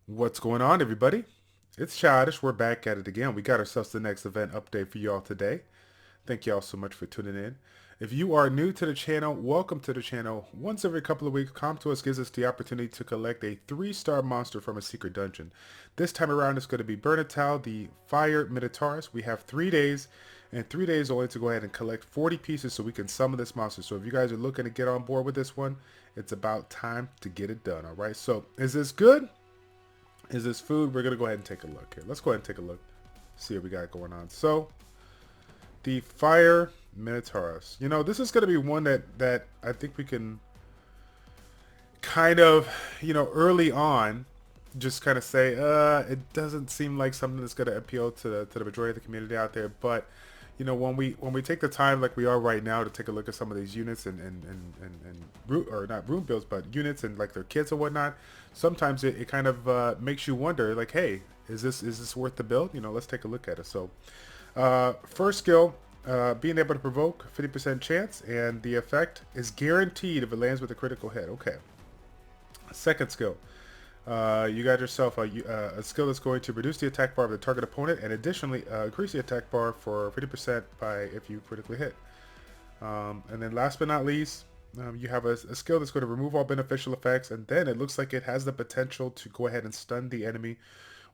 What's going on, everybody? It's Childish. We're back at it again. We got ourselves the next event update for y'all today. Thank y'all so much for tuning in. If you are new to the channel, welcome to the channel. Once every couple of weeks, Come To Us gives us the opportunity to collect a 3-star monster from a secret dungeon. This time around, it's going to be Burnetau, the Fire Minotauros. We have 3 days, and 3 days only to go ahead and collect 40 pieces so we can summon this monster. So if you guys are looking to get on board with this one, it's about time to get it done, all right? So is this good? Is this food? We're going to go ahead and take a look here. Let's go ahead and take a look. See what we got going on. So, the Fire Minotauros. You know, this is going to be one that I think we can kind of, early on, just kind of say, it doesn't seem like something that's going to appeal to the majority of the community out there. But, when we take the time like we are right now to take a look at some of these units or not room builds, but units and like their kits and whatnot, sometimes it kind of makes you wonder, like, hey, is this worth the build? Let's take a look at it. So, first skill, being able to provoke 50% chance, and the effect is guaranteed if it lands with a critical hit. Okay. Second skill, you got yourself a skill that's going to reduce the attack bar of the target opponent, and additionally increase the attack bar for 50% by if you critically hit. And then last but not least, you have a skill that's going to remove all beneficial effects, and then it looks like it has the potential to go ahead and stun the enemy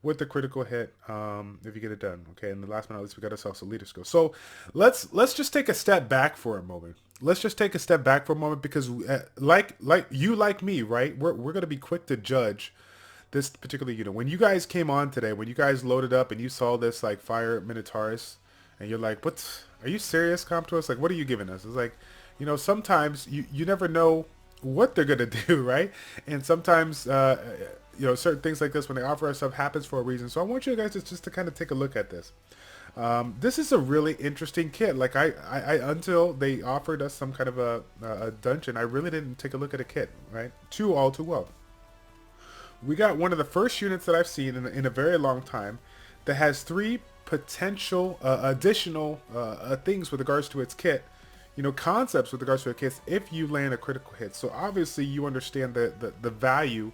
with the critical hit if you get it done. Okay, and the last but not least, we got ourselves a leader skill. So let's just take a step back for a moment. Let's just take a step back for a moment because like you, like me, right? We're going to be quick to judge this particular unit. When you guys came on today, when you guys loaded up and you saw this like Fire Minotauros, and you're like, "What? Are you serious, Comptos? Like, what are you giving us?" It's like, sometimes you never know what they're gonna do, right? And sometimes certain things like this when they offer us stuff happens for a reason. So I want you guys just to kind of take a look at this. This is a really interesting kit. Like I until they offered us some kind of a dungeon, I really didn't take a look at a kit, right? All too well. We got one of the first units that I've seen in a very long time that has 3 potential additional things with regards to its kit, concepts with regards to its kits if you land a critical hit. So obviously you understand the value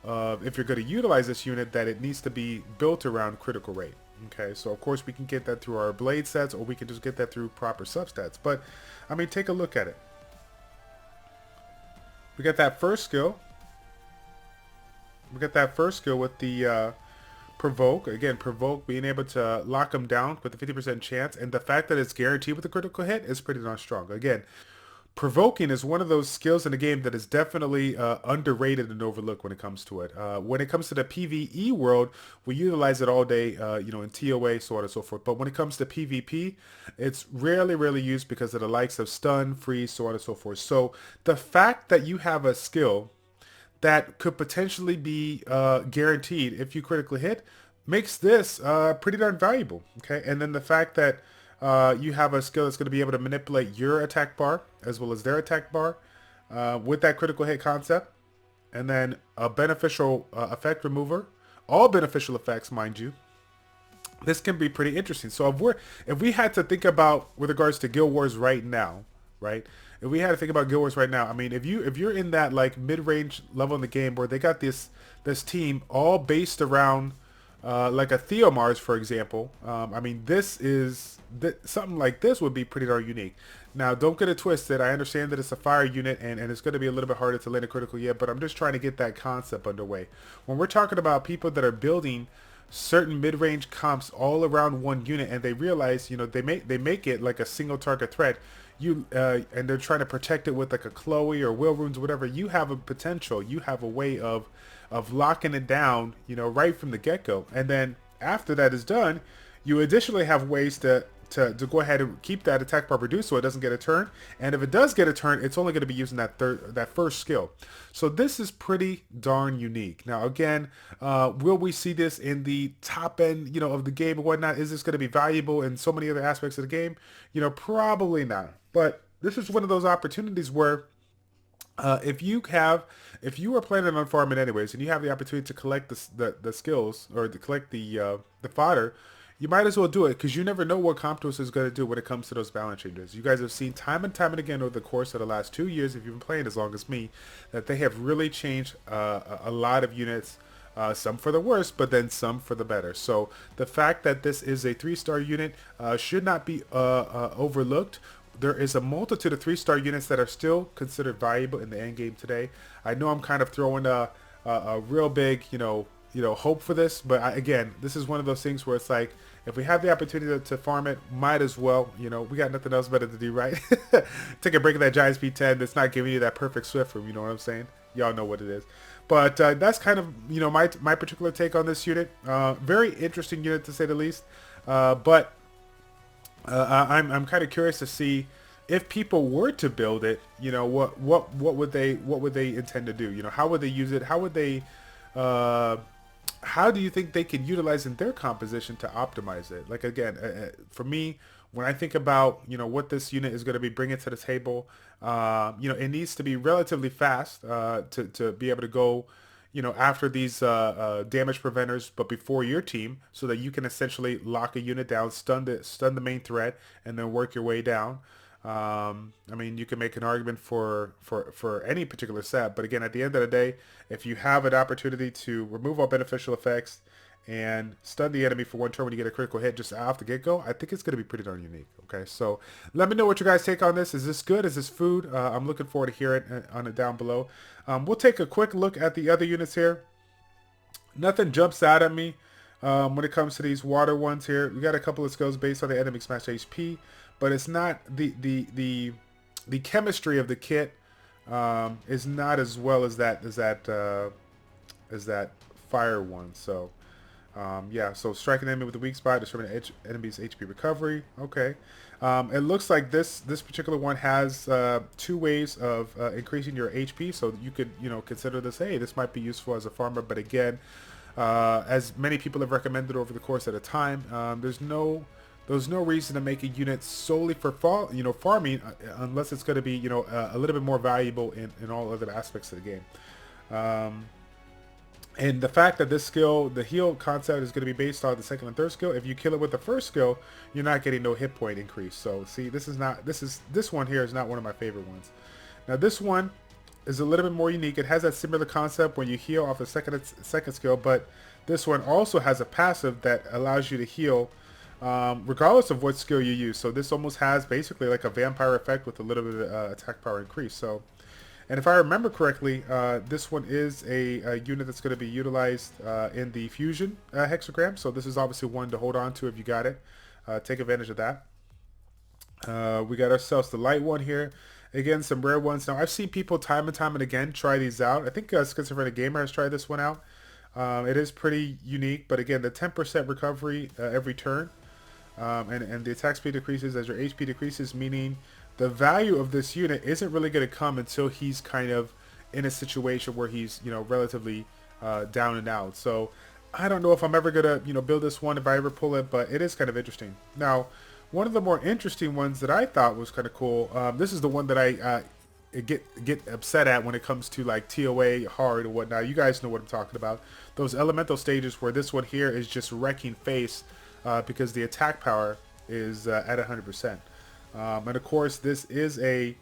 of, if you're going to utilize this unit, that it needs to be built around critical rate. Okay, so of course we can get that through our blade sets, or we can just get that through proper substats. But I mean, take a look at it. We got that first skill. We got that first skill with the provoke. Again, provoke, being able to lock them down with a 50% chance, and the fact that it's guaranteed with a critical hit is pretty darn strong. Again, provoking is one of those skills in the game that is definitely underrated and overlooked when it comes to it. When it comes to the PvE world, we utilize it all day, in TOA, so on and so forth. But when it comes to PvP, it's rarely used because of the likes of stun, freeze, so on and so forth. So the fact that you have a skill that could potentially be guaranteed if you critically hit makes this pretty darn valuable. Okay, and then the fact that you have a skill that's going to be able to manipulate your attack bar as well as their attack bar with that critical hit concept, and then a beneficial effect remover, all beneficial effects, mind you. This can be pretty interesting. So if we had to think about with regards to Guild Wars right now, right? If we had to think about Guild Wars right now, I mean, if you're in that like mid-range level in the game where they got this team all based around like a Theomars, for example, I mean, something like this would be pretty darn unique. Now, don't get it twisted. I understand that it's a fire unit and it's going to be a little bit harder to land a critical yet, but I'm just trying to get that concept underway. When we're talking about people that are building certain mid-range comps all around one unit, and they realize, they make it like a single target threat, and they're trying to protect it with like a Chloe or Will Runes or whatever, you have a potential, you have a way of locking it down, right from the get-go. And then after that is done, you additionally have ways to go ahead and keep that attack bar reduced so it doesn't get a turn. And if it does get a turn, it's only going to be using that first skill. So this is pretty darn unique. Now again, will we see this in the top end, of the game and whatnot? Is this going to be valuable in so many other aspects of the game? Probably not. But this is one of those opportunities where if you are planning on farming anyways, and you have the opportunity to collect the skills, or to collect the fodder, you might as well do it, because you never know what Comptos is going to do when it comes to those balance changes. You guys have seen time and time and again over the course of the last 2 years, if you've been playing as long as me, that they have really changed a lot of units some for the worse, but then some for the better. So the fact that this is a 3-star unit should not be overlooked. There is a multitude of 3-star units that are still considered valuable in the end game today. I know I'm kind of throwing a real big, hope for this, but again, this is one of those things where it's like, if we have the opportunity to farm it, might as well. We got nothing else better to do, right? Take a break of that giant speed 10 that's not giving you that perfect swift room, you know what I'm saying? Y'all know what it is. But that's kind of, my particular take on this unit. Very interesting unit to say the least. But I'm kind of curious to see if people were to build it, what would they intend to do? How would they use it? How would they how do you think they can utilize in their composition to optimize it? Like, again, for me, when I think about, what this unit is going to be bringing to the table, it needs to be relatively fast to be able to go, after these damage preventers, but before your team, so that you can essentially lock a unit down, stun the main threat, and then work your way down. I mean, you can make an argument for any particular set, but again, at the end of the day, if you have an opportunity to remove all beneficial effects and stun the enemy for one turn when you get a critical hit just off the get-go, I think it's going to be pretty darn unique. Okay, so let me know what you guys take on this. Is this good? Is this food? I'm looking forward to hearing on it down below. We'll take a quick look at the other units here. Nothing jumps out at me when it comes to these water ones here. We got a couple of skills based on the enemy smash HP, but it's not the chemistry of the kit is not as well as that fire one. So yeah, so strike an enemy with a weak spot, determine enemy's HP recovery. Okay, it looks like this particular one has 2 ways of increasing your HP, so you could consider this. Hey, this might be useful as a farmer, but again, as many people have recommended over the course of the time, there's no reason to make a unit solely for farming unless it's going to be a little bit more valuable in all other aspects of the game. And the fact that this skill, the heal concept, is going to be based on the second and third skill. If you kill it with the first skill, you're not getting no hit point increase. So see, this one here is not one of my favorite ones. Now this one is a little bit more unique. It has that similar concept when you heal off the second skill, but this one also has a passive that allows you to heal regardless of what skill you use. So this almost has basically like a vampire effect with a little bit of attack power increase. So, and if I remember correctly, this one is a unit that's going to be utilized in the fusion hexagram. So this is obviously one to hold on to if you got it. Take advantage of that. We got ourselves the light one here. Again, some rare ones. Now I've seen people time and time and again try these out. I think Schizophrenic Gamer has tried this one out. It is pretty unique, but again, the 10% recovery every turn. And the attack speed decreases as your HP decreases, meaning the value of this unit isn't really going to come until he's kind of in a situation where he's relatively down and out. So I don't know if I'm ever going to build this one if I ever pull it, but it is kind of interesting. Now, one of the more interesting ones that I thought was kind of cool, this is the one that I get upset at when it comes to like TOA hard or whatnot. You guys know what I'm talking about. Those elemental stages where this one here is just wrecking face because the attack power is at 100%. And of course, this is a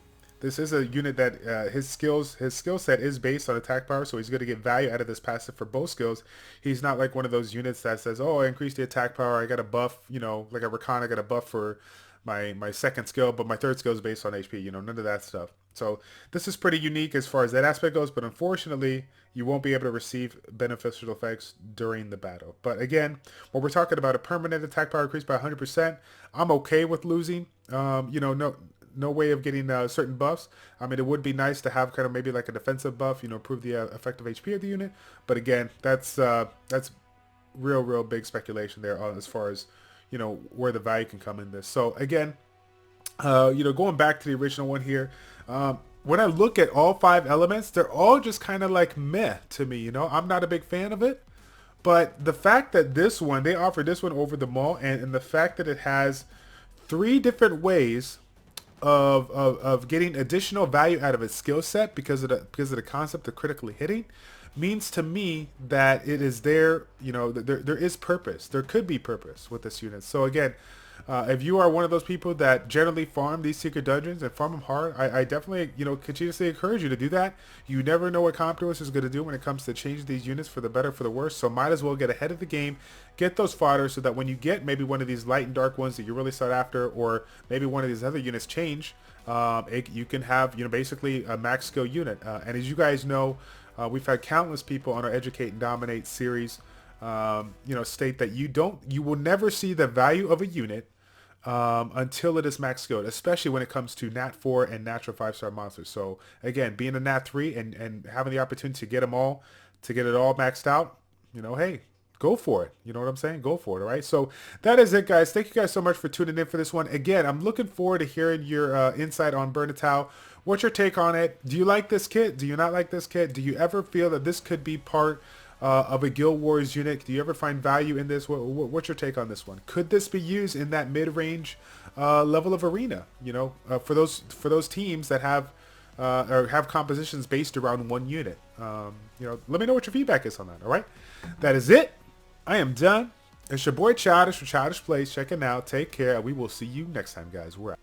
unit that his skill set is based on attack power, so he's going to get value out of this passive for both skills. He's not like one of those units that says, oh, I increased the attack power, I got a buff, like a Rakan, I got a buff for my second skill, but my third skill is based on HP, none of that stuff. So this is pretty unique as far as that aspect goes, but unfortunately, you won't be able to receive beneficial effects during the battle. But again, when we're talking about a permanent attack power increase by 100%, I'm okay with losing, no way of getting certain buffs. I mean, it would be nice to have kind of maybe like a defensive buff, improve the effective HP of the unit. But again, that's real big speculation there as far as, where the value can come in this. So again, going back to the original one here, when I look at all 5 elements, they're all just kind of like meh to me, I'm not a big fan of it. But the fact that this one, they offered this one over them all, and the fact that it has 3 different ways of getting additional value out of its skill set because of the concept of critically hitting, means to me that it is there, there is purpose. There could be purpose with this unit. So again, If you are one of those people that generally farm these secret dungeons and farm them hard, I definitely, continuously encourage you to do that. You never know what Comptours is going to do when it comes to changing these units for the better, for the worse. So might as well get ahead of the game, get those fodder so that when you get maybe one of these light and dark ones that you really sought after, or maybe one of these other units change, you can have, basically a max skill unit. And as you guys know, we've had countless people on our Educate and Dominate series, state that you will never see the value of a unit until it is max skilled, especially when it comes to Nat 4 and natural 5-star monsters. So again, being a Nat 3 and having the opportunity to get them all, to get it all maxed out, hey, go for it. You know what I'm saying? Go for it. All right. So that is it, guys. Thank you guys so much for tuning in for this one. Again, I'm looking forward to hearing your insight on Burnetau. What's your take on it? Do you like this kit? Do you not like this kit? Do you ever feel that this could be part of a Guild Wars unit? Do you ever find value in this? What's your take on this one? Could this be used in that mid-range level of arena? For those teams that have or have compositions based around one unit. Let me know what your feedback is on that. All right, that is it. I am done. It's your boy Childish from ChildishPlays checking out. Take care. We will see you next time, guys. We're out.